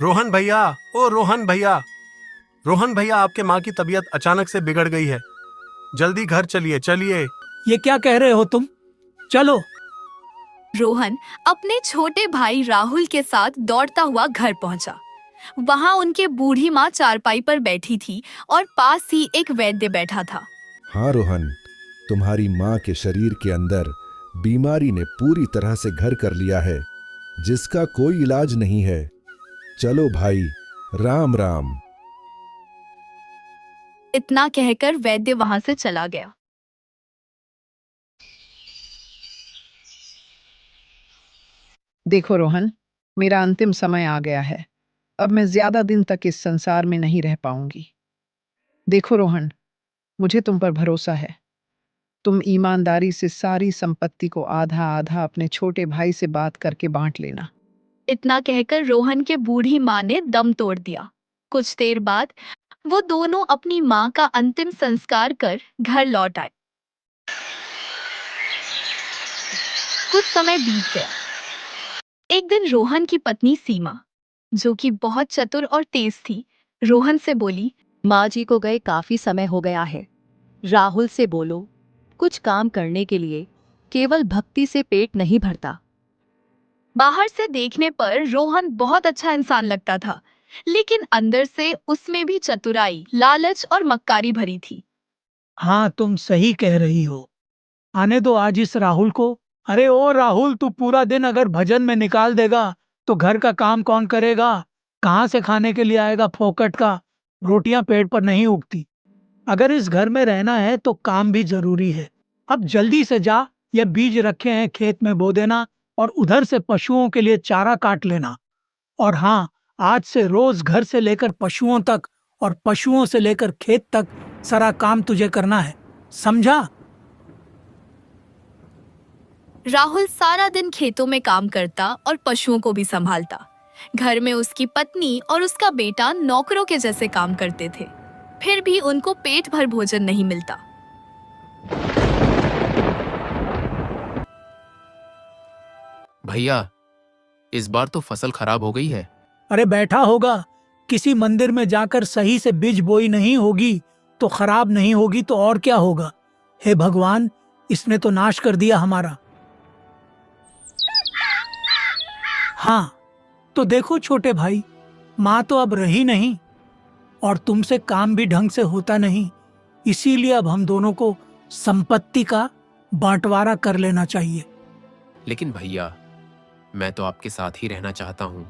रोहन भैया, ओ रोहन भैया। रोहन भैया, आपके माँ की तबीयत अचानक से बिगड़ गई है। जल्दी घर चलिए, चलिए। ये क्या कह रहे हो तुम? चलो। रोहन अपने छोटे भाई राहुल के साथ दौड़ता हुआ घर पहुंचा। वहां उनके बूढ़ी माँ चारपाई पर बैठी थी और पास ही एक वैद्य बैठा था। हाँ रोहन, तुम्हारी माँ के शरीर के अंदर बीमारी ने पूरी तरह से घर कर लिया है, जिसका कोई इलाज नहीं है। चलो भाई, राम राम। इतना कहकर वैद्य वहां से चला गया। देखो रोहन, मेरा अंतिम समय आ गया है। अब मैं ज्यादा दिन तक इस संसार में नहीं रह पाऊंगी। देखो रोहन, मुझे तुम पर भरोसा है। तुम ईमानदारी से सारी संपत्ति को आधा आधा अपने छोटे भाई से बात करके बांट लेना। इतना कहकर रोहन के बूढ़ी माँ ने दम तोड़ दिया। कुछ देर बाद वो दोनों अपनी माँ का अंतिम संस्कार कर घर लौट आए। कुछ समय बीत गया। एक दिन रोहन की पत्नी सीमा, जो कि बहुत चतुर और तेज थी, रोहन से बोली, माँ जी को गए काफी समय हो गया है। राहुल से बोलो, कुछ काम करने के लिए केवल भक्ति से पेट नहीं भरता। बाहर से देखने पर रोहन बहुत अच्छा इंसान लगता था, लेकिन अंदर से उसमें भी चतुराई, लालच और मक्कारी भरी थी। हाँ, तुम सही कह रही हो। आने दो आज इस राहुल को। अरे ओ राहुल, तू पूरा दिन अगर भजन में निकाल देगा तो घर का काम कौन करेगा? कहाँ से खाने के लिए आएगा फोकट का? रोटियां पेट पर नहीं उगती। अगर इस घर में रहना है तो काम भी जरूरी है। अब जल्दी से जा, ये बीज रखे हैं खेत में बो देना और उधर से पशुओं के लिए चारा काट लेना। और हाँ, आज से रोज घर से लेकर पशुओं तक और पशुओं से लेकर खेत तक सारा काम तुझे करना है, समझा? राहुल सारा दिन खेतों में काम करता और पशुओं को भी संभालता। घर में उसकी पत्नी और उसका बेटा नौकरों के जैसे काम करते थे, फिर भी उनको पेट भर भोजन नहीं मिलता। भैया, इस बार तो फसल खराब हो गई है। अरे बैठा होगा, किसी मंदिर में जाकर सही से बीज बोई नहीं होगी तो खराब नहीं होगी तो और क्या होगा? हे भगवान, इसने तो नाश कर दिया हमारा। हाँ, तो देखो छोटे भाई, माँ तो अब रही नहीं और तुमसे काम भी ढंग से होता नहीं, इसीलिए अब हम दोनों को संपत्ति का बंटवारा कर लेना चाहिए। लेकिन भैया, मैं तो आपके साथ ही रहना चाहता हूँ।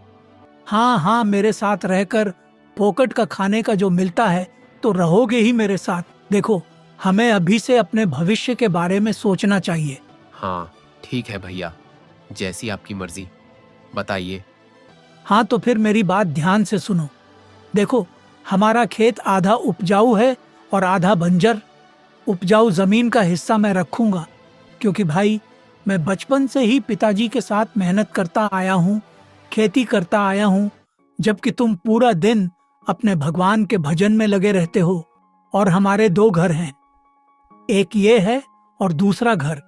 हाँ हाँ, मेरे साथ रहकर फोकट का खाने का जो मिलता है तो रहोगे ही मेरे साथ। देखो, हमें अभी से अपने भविष्य के बारे में सोचना चाहिए। हाँ ठीक है भैया, जैसी आपकी मर्जी, बताइए। हाँ, तो फिर मेरी बात ध्यान से सुनो। देखो, हमारा खेत आधा उपजाऊ है और आधा बंजर। उपजाऊ जमीन का हिस्सा मैं रखूंगा, क्योंकि भाई मैं बचपन से ही पिताजी के साथ मेहनत करता आया हूँ, खेती करता आया हूँ, जबकि तुम पूरा दिन अपने भगवान के भजन में लगे रहते हो। और हमारे दो घर हैं, एक ये है और दूसरा घर,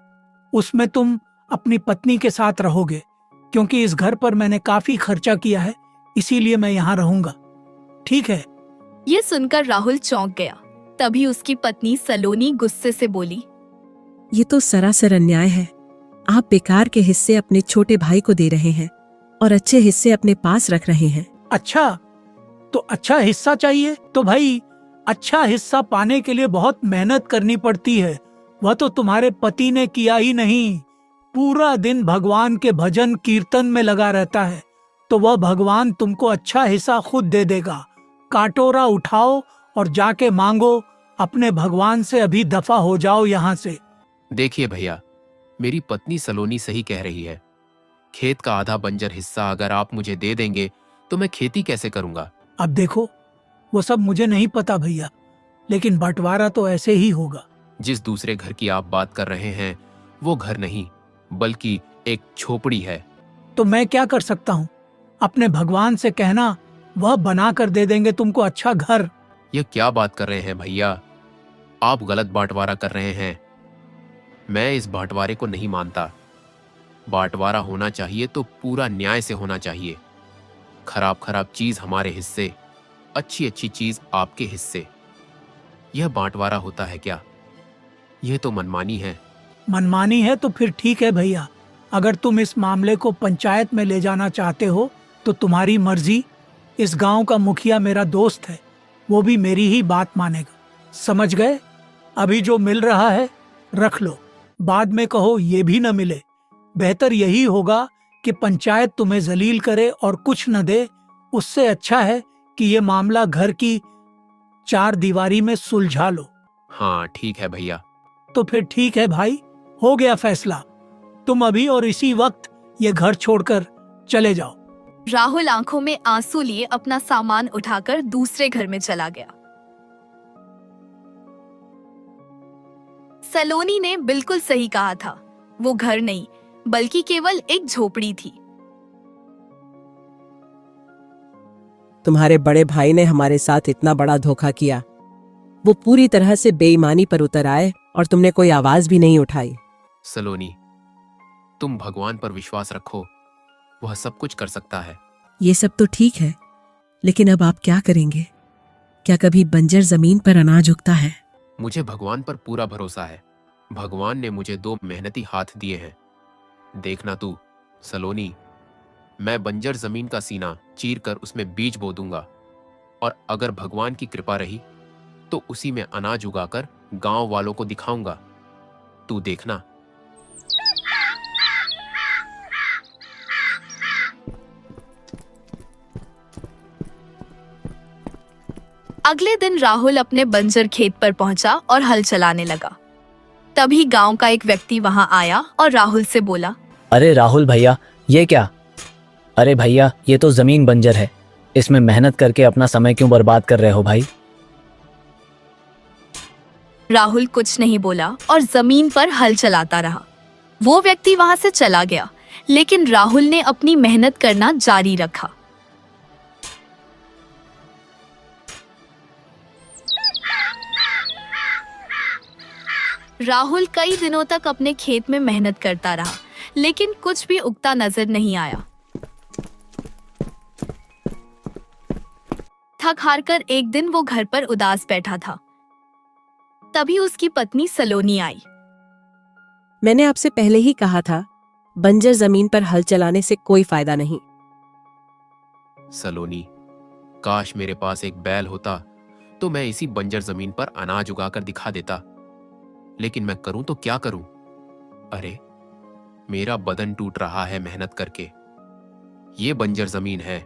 उसमें तुम अपनी पत्नी के साथ रहोगे, क्योंकि इस घर पर मैंने काफी खर्चा किया है, इसीलिए मैं यहाँ रहूंगा। ठीक है? ये सुनकर राहुल चौंक गया। तभी उसकी पत्नी सलोनी गुस्से से बोली, ये तो सरासर अन्याय है। आप बेकार के हिस्से अपने छोटे भाई को दे रहे हैं और अच्छे हिस्से अपने पास रख रहे हैं। अच्छा, तो अच्छा हिस्सा चाहिए तो भाई अच्छा हिस्सा पाने के लिए बहुत मेहनत करनी पड़ती है। वह तो तुम्हारे पति ने किया ही नहीं, पूरा दिन भगवान के भजन कीर्तन में लगा रहता है, तो वह भगवान तुमको अच्छा हिस्सा खुद दे देगा। काटोरा उठाओ और जाके मांगो अपने भगवान से, अभी दफा हो जाओ यहाँ से। देखिए भैया, मेरी पत्नी सलोनी सही कह रही है। खेत का आधा बंजर हिस्सा अगर आप मुझे दे देंगे तो मैं खेती कैसे करूंगा? अब देखो, वो सब मुझे नहीं पता भैया, लेकिन बंटवारा तो ऐसे ही होगा। जिस दूसरे घर की आप बात कर रहे हैं, वो घर नहीं बल्कि एक झोपड़ी है। तो मैं क्या कर सकता हूँ? अपने भगवान से कहना, वह बना कर दे देंगे तुमको अच्छा घर। ये क्या बात कर रहे हैं भैया? आप गलत बांटवारा कर रहे हैं। मैं इस बांटवारे को नहीं मानता। बांटवारा होना चाहिए तो पूरा न्याय से होना चाहिए। खराब खराब चीज हमारे हिस्से, अच्छी अच्छी चीज आपके हिस्से। यह बांटवारा होता है क्या? यह तो मनमानी है। मनमानी है तो फिर ठीक है भैया। अगर तुम इस मामले को पंचायत में ले जाना चाहते हो तो तुम्हारी मर्जी। इस गांव का मुखिया मेरा दोस्त है, वो भी मेरी ही बात मानेगा। समझ गए? अभी जो मिल रहा है रख लो, बाद में कहो ये भी न मिले। बेहतर यही होगा कि पंचायत तुम्हें जलील करे और कुछ न दे। उससे अच्छा है कि ये मामला घर की चार दीवारी में सुलझा लो। हाँ ठीक है भैया। तो फिर ठीक है भाई, हो गया फैसला। तुम अभी और इसी वक्त ये घर छोड़कर चले जाओ। राहुल आंखों में आंसू लिए अपना सामान उठाकर दूसरे घर में चला गया। सलोनी ने बिल्कुल सही कहा था। वो घर नहीं बल्कि केवल एक झोपड़ी थी। तुम्हारे बड़े भाई ने हमारे साथ इतना बड़ा धोखा किया। वो पूरी तरह से बेईमानी पर उतर आए और तुमने कोई आवाज भी नहीं उठाई। सलोनी, तुम भगवान पर विश्वास रखो, वह सब कुछ कर सकता है। ये सब तो ठीक है, लेकिन अब आप क्या करेंगे? क्या कभी बंजर जमीन पर अनाज उगता है? मुझे भगवान पर पूरा भरोसा है। भगवान ने मुझे 2 मेहनती हाथ दिए हैं। देखना तू सलोनी, मैं बंजर जमीन का सीना चीर कर उसमें बीज बो दूंगा, और अगर भगवान की कृपा रही तो उसी में अनाज उगाकर गांव वालों को दिखाऊंगा। तू देखना। अगले दिन राहुल अपने बंजर खेत पर पहुंचा और हल चलाने लगा। तभी गांव का एक व्यक्ति वहां आया और राहुल से बोला, अरे राहुल भैया, ये क्या? अरे भैया, ये तो जमीन बंजर है, इसमें मेहनत करके अपना समय क्यों बर्बाद कर रहे हो भाई? राहुल कुछ नहीं बोला और जमीन पर हल चलाता रहा। वो व्यक्ति वहां से चला गया, लेकिन राहुल ने अपनी मेहनत करना जारी रखा। राहुल कई दिनों तक अपने खेत में मेहनत करता रहा, लेकिन कुछ भी उगता नजर नहीं आया। थक हार कर एक दिन वो घर पर उदास बैठा था। तभी उसकी पत्नी सलोनी आई। मैंने आपसे पहले ही कहा था, बंजर जमीन पर हल चलाने से कोई फायदा नहीं। सलोनी, काश मेरे पास एक बैल होता तो मैं इसी बंजर जमीन पर अनाज उगाकर दिखा देता, लेकिन मैं करूं तो क्या करूं? अरे, मेरा बदन टूट रहा है मेहनत करके। ये बंजर जमीन है,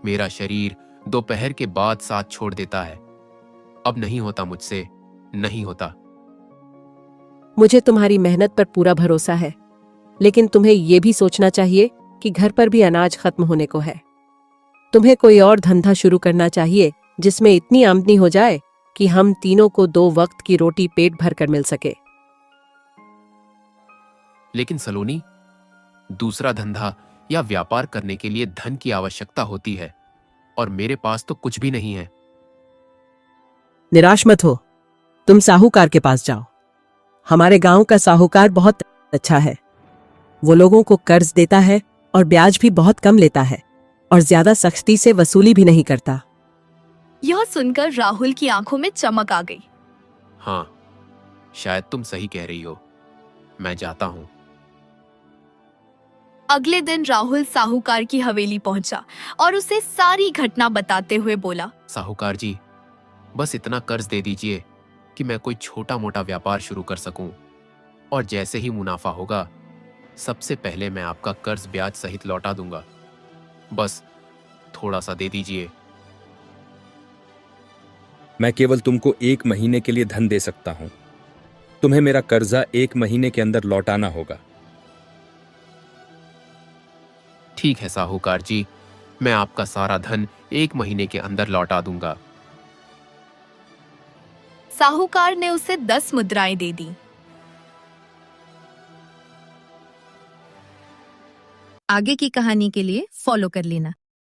मेरा शरीर दोपहर के बाद साथ छोड़ देता है। अब नहीं होता मुझसे, नहीं होता। मुझे तुम्हारी मेहनत पर पूरा भरोसा है, लेकिन तुम्हें ये भी सोचना चाहिए कि घर पर भी अनाज खत्म होने को है। तुम्हें कोई और धंधा शुरू करना चाहिए जिसमें इतनी आमदनी हो जाए कि हम तीनों को 2 वक्त की रोटी पेट भर कर मिल सके। लेकिन सलोनी, दूसरा धंधा या व्यापार करने के लिए धन की आवश्यकता होती है, और मेरे पास तो कुछ भी नहीं है। निराश मत हो, तुम साहूकार के पास जाओ। हमारे गांव का साहूकार बहुत अच्छा है। वो लोगों को कर्ज देता है और ब्याज भी बहुत कम लेता है, और ज्यादा सख्ती से वसूली भी नहीं करता। यह सुनकर राहुल की आंखों में चमक आ गई। हाँ, शायद तुम सही कह रही हो। मैं जाता हूं। अगले दिन राहुल साहूकार की हवेली पहुंचा और उसे सारी घटना बताते हुए बोला, साहूकार जी, बस इतना कर्ज दे दीजिए कि मैं कोई छोटा मोटा व्यापार शुरू कर सकूं, और जैसे ही मुनाफा होगा सबसे पहले मैं आपका कर्ज ब्याज सहित लौटा दूंगा। बस थोड़ा सा दे दीजिए। मैं केवल तुमको 1 महीने के लिए धन दे सकता हूं। तुम्हें मेरा कर्जा 1 महीने के अंदर लौटाना होगा। ठीक है साहूकार जी, मैं आपका सारा धन 1 महीने के अंदर लौटा दूंगा। साहूकार ने उसे 10 मुद्राएं दे दी। आगे की कहानी के लिए फॉलो कर लेना।